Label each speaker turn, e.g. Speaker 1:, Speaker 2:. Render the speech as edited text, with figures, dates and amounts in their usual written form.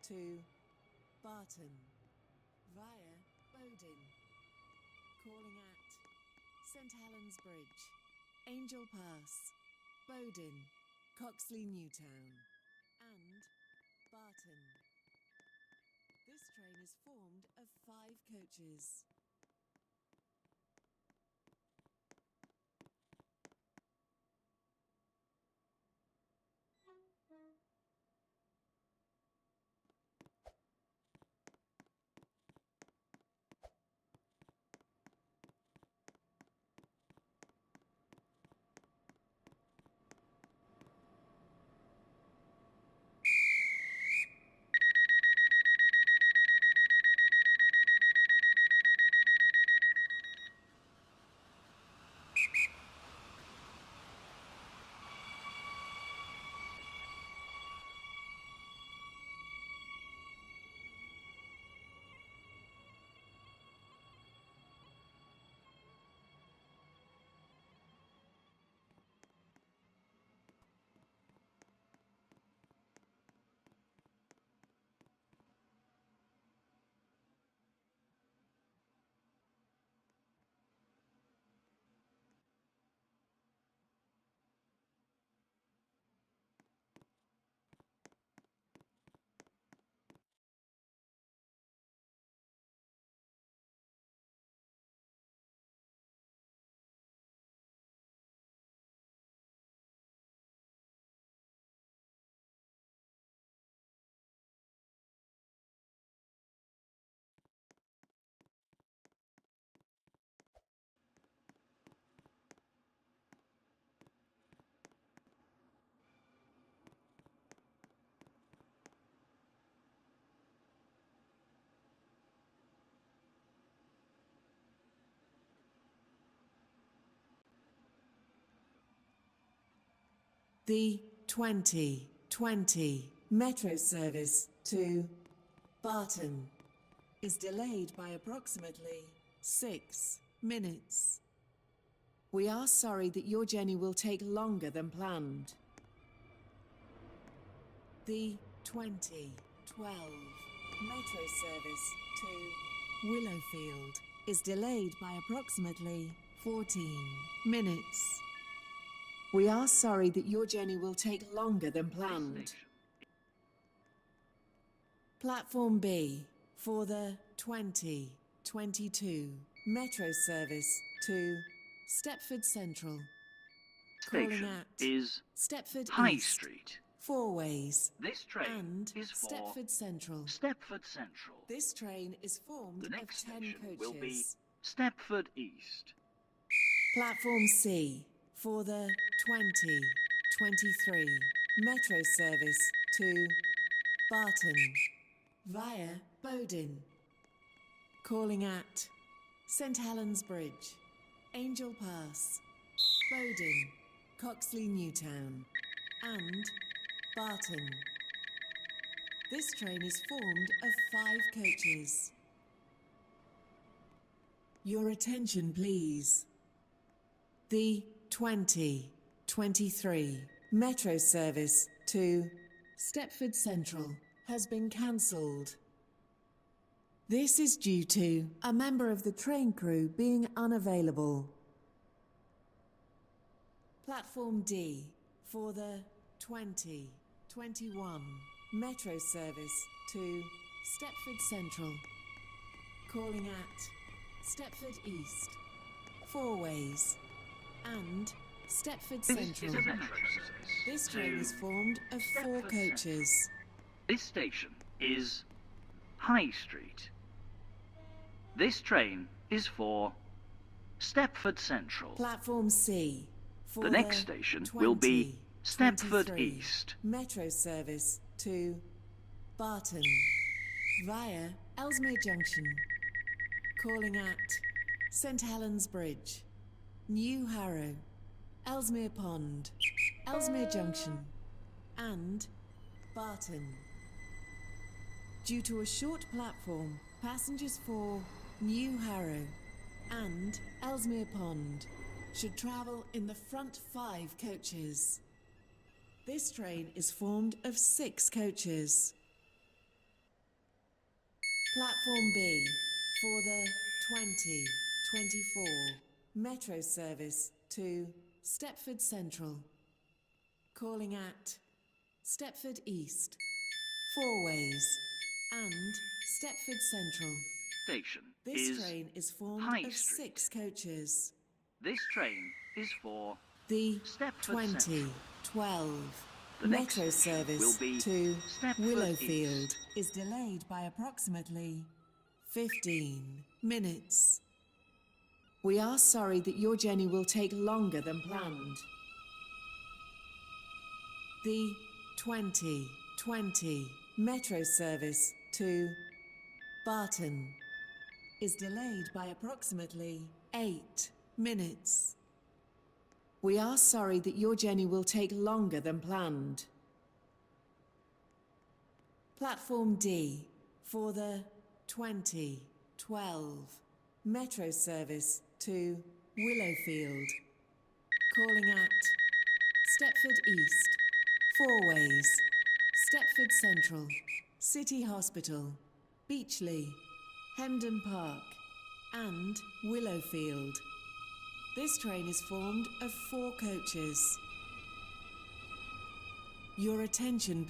Speaker 1: to Barton via Bowden. Calling at St Helens Bridge, Angel Pass, Bowden, Coxley Newtown, and Barton. This train is formed of 5 coaches. The 2020 Metro service to Barton is delayed by approximately 6 minutes. We are sorry that your journey will take longer than planned. The 2012 Metro service to Willowfield is delayed by approximately 14 minutes. We are sorry that your journey will take longer than planned. Platform B for the 2022 Metro service to Stepford Central.
Speaker 2: Station is
Speaker 1: Stepford
Speaker 2: High
Speaker 1: East,
Speaker 2: Street.
Speaker 1: 4 ways.
Speaker 2: This train
Speaker 1: And
Speaker 2: is for
Speaker 1: Stepford Central.
Speaker 2: Stepford Central.
Speaker 1: This train is formed
Speaker 2: The next
Speaker 1: of 10
Speaker 2: station
Speaker 1: coaches.
Speaker 2: will be Stepford East.
Speaker 1: Platform C for the 2023 Metro service to Barton via Bowden. Calling at St Helens Bridge, Angel Pass, Bowden, Coxley Newtown, and Barton. This train is formed of 5 coaches. Your attention, please. The 2023 Metro service to Stepford Central has been cancelled. This is due to a member of the train crew being unavailable. Platform D for the 2021 Metro service to Stepford Central. Calling at Stepford East, 4 ways, and Stepford Central. This train is formed of 4 coaches.
Speaker 2: This station is High Street. This train is for Stepford Central.
Speaker 1: Platform C for
Speaker 2: the next station will be Stepford East.
Speaker 1: Metro service to Barton via Ellesmere Junction. Calling at St Helens Bridge, New Harrow, Ellesmere Pond, Ellesmere Junction, and Barton. Due to a short platform, passengers for New Harrow and Ellesmere Pond should travel in the front 5 coaches. This train is formed of 6 coaches. Platform B for the 2024 Metro service to Stepford Central. Calling at Stepford East, Four Ways, and Stepford Central.
Speaker 2: Station
Speaker 1: This
Speaker 2: is
Speaker 1: train is formed
Speaker 2: High
Speaker 1: of
Speaker 2: Street.
Speaker 1: 6 coaches.
Speaker 2: This train is for
Speaker 1: The
Speaker 2: Stepford Central.
Speaker 1: 2012
Speaker 2: The next
Speaker 1: Metro
Speaker 2: station
Speaker 1: service
Speaker 2: will be
Speaker 1: to
Speaker 2: Stepford
Speaker 1: Willowfield
Speaker 2: East.
Speaker 1: is delayed by approximately 15 minutes. We are sorry that your journey will take longer than planned. The 2020 Metro service to Barton is delayed by approximately 8 minutes. We are sorry that your journey will take longer than planned. Platform D for the 2012 Metro service to Willowfield. Calling at Stepford East, Four Ways, Stepford Central, City Hospital, Beechley, Hendon Park, and Willowfield. This train is formed of 4 coaches. Your attention,